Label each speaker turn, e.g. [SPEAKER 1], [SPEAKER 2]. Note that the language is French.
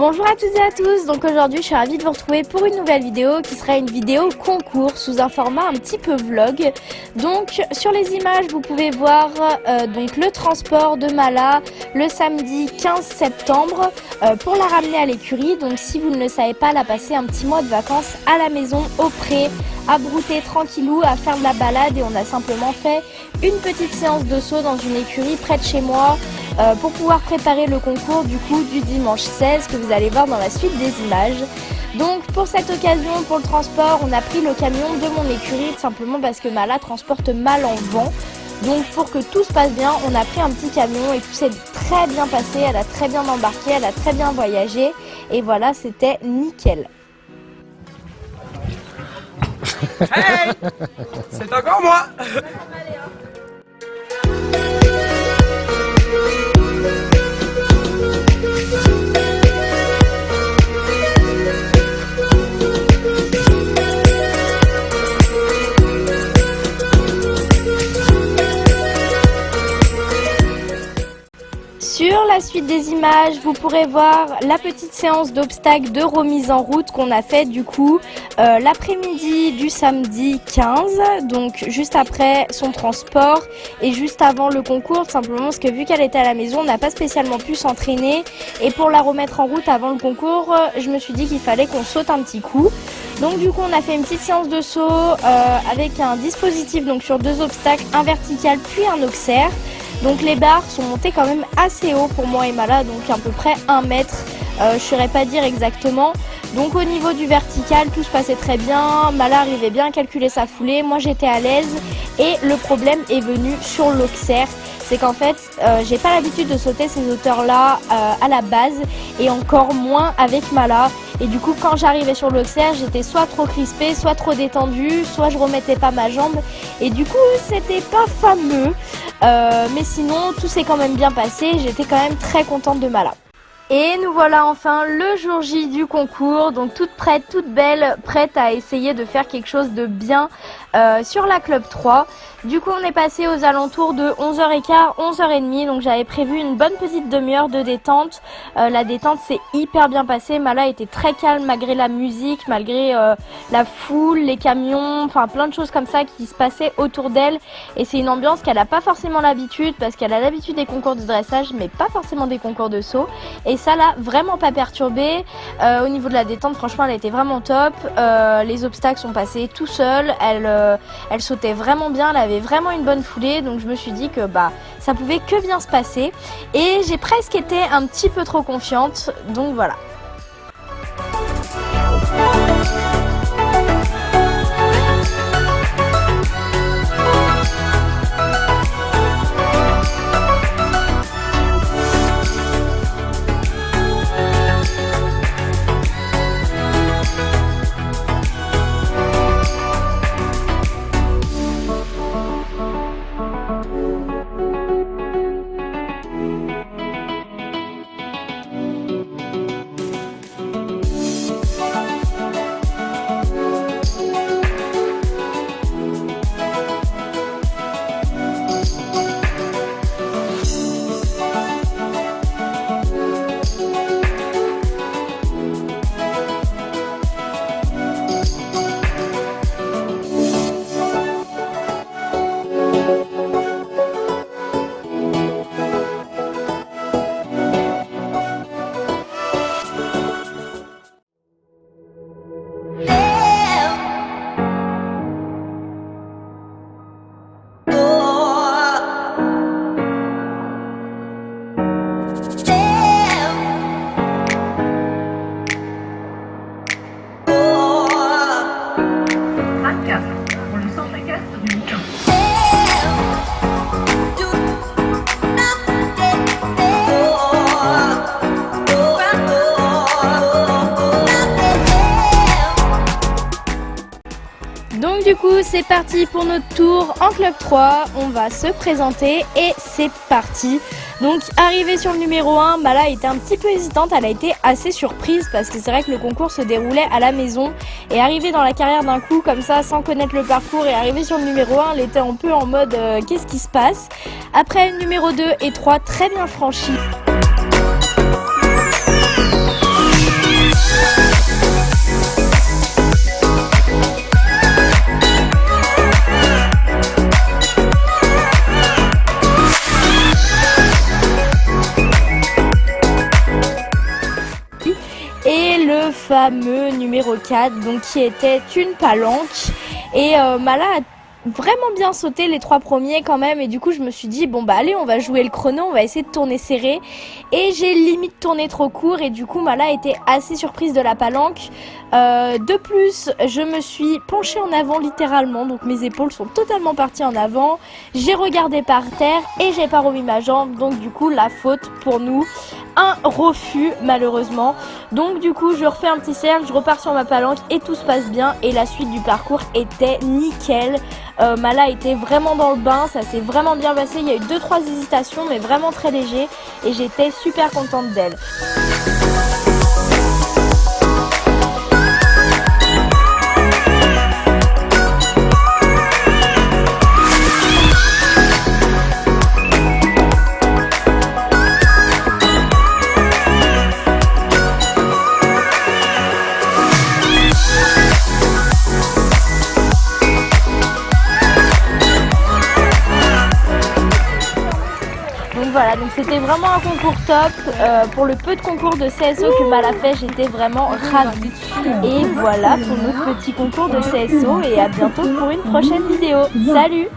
[SPEAKER 1] Bonjour à toutes et à tous, donc aujourd'hui je suis ravie de vous retrouver pour une nouvelle vidéo qui sera une vidéo concours sous un format un petit peu vlog. Donc sur les images vous pouvez voir donc le transport de Mala le samedi 15 septembre pour la ramener à l'écurie. Donc si vous ne le savez pas, elle a passé un petit mois de vacances à la maison au pré, à brouter tranquillou, à faire de la balade, et on a simplement fait une petite séance de saut dans une écurie près de chez moi pour pouvoir préparer le concours du coup du dimanche 16 que vous allez voir dans la suite des images. Donc pour cette occasion, pour le transport, on a pris le camion de mon écurie tout simplement parce que Mala transporte mal en vent. Donc pour que tout se passe bien, on a pris un petit camion et tout s'est très bien passé, elle a très bien embarqué, elle a très bien voyagé et voilà, c'était nickel.
[SPEAKER 2] Hey, c'est encore moi.
[SPEAKER 1] Sur la suite des images, vous pourrez voir la petite séance d'obstacles de remise en route qu'on a fait du coup l'après-midi du samedi 15, donc juste après son transport et juste avant le concours, simplement parce que vu qu'elle était à la maison, on n'a pas spécialement pu s'entraîner, et pour la remettre en route avant le concours, je me suis dit qu'il fallait qu'on saute un petit coup. Donc du coup on a fait une petite séance de saut avec un dispositif donc sur deux obstacles, un vertical puis un auxerre. Donc les barres sont montées quand même assez haut pour moi et Mala, donc à peu près 1 mètre, je ne saurais pas dire exactement. Donc au niveau du vertical, tout se passait très bien, Mala arrivait bien à calculer sa foulée, moi j'étais à l'aise, et le problème est venu sur l'auxerre. C'est qu'en fait, j'ai pas l'habitude de sauter ces hauteurs-là à la base, et encore moins avec Mala. Et du coup, quand j'arrivais sur l'auxerre, j'étais soit trop crispée, soit trop détendue, soit je remettais pas ma jambe. Et du coup, c'était pas fameux. Mais sinon, tout s'est quand même bien passé. J'étais quand même très contente de Mala. Et nous voilà enfin le jour J du concours, donc toute prête, toute belle, prête à essayer de faire quelque chose de bien sur la Club 3. Du coup on est passé aux alentours de 11h15, 11h30, donc j'avais prévu une bonne petite demi-heure de détente. La détente s'est hyper bien passée, Mala était très calme malgré la musique, malgré la foule, les camions, enfin plein de choses comme ça qui se passaient autour d'elle. Et c'est une ambiance qu'elle n'a pas forcément l'habitude, parce qu'elle a l'habitude des concours de dressage mais pas forcément des concours de saut. Et ça l'a vraiment pas perturbée. Au niveau de la détente, franchement elle était vraiment top. Les obstacles sont passés tout seuls, elle sautait vraiment bien, elle avait vraiment une bonne foulée, donc je me suis dit que ça pouvait que bien se passer, et j'ai presque été un petit peu trop confiante, donc voilà. Donc du coup c'est parti pour notre tour en Club 3, on va se présenter et c'est parti. Donc arrivée sur le numéro 1, Mala était un petit peu hésitante, elle a été assez surprise parce que c'est vrai que le concours se déroulait à la maison, et arriver dans la carrière d'un coup comme ça sans connaître le parcours et arriver sur le numéro 1, elle était un peu en mode qu'est-ce qui se passe. Après le numéro 2 et 3 très bien franchis. Et le fameux numéro 4, donc qui était une palanque. Et Mala a vraiment bien sauté les 3 premiers quand même, et du coup je me suis dit bon bah allez, on va jouer le chrono, on va essayer de tourner serré, et j'ai limite tourné trop court, et du coup Mala était assez surprise de la palanque. De plus, je me suis penchée en avant littéralement, donc mes épaules sont totalement parties en avant, j'ai regardé par terre et j'ai pas remis ma jambe, donc du coup la faute pour nous, un refus malheureusement. Donc du coup je refais un petit cercle, je repars sur ma palanque et tout se passe bien, et la suite du parcours était nickel. Mala était vraiment dans le bain, ça s'est vraiment bien passé, il y a eu 2-3 hésitations mais vraiment très léger, et j'étais super contente d'elle. Donc voilà, donc c'était vraiment un concours top. Pour le peu de concours de CSO que Mala fait, j'étais vraiment ravie. Et voilà pour notre petit concours de CSO, et à bientôt pour une prochaine vidéo. Salut!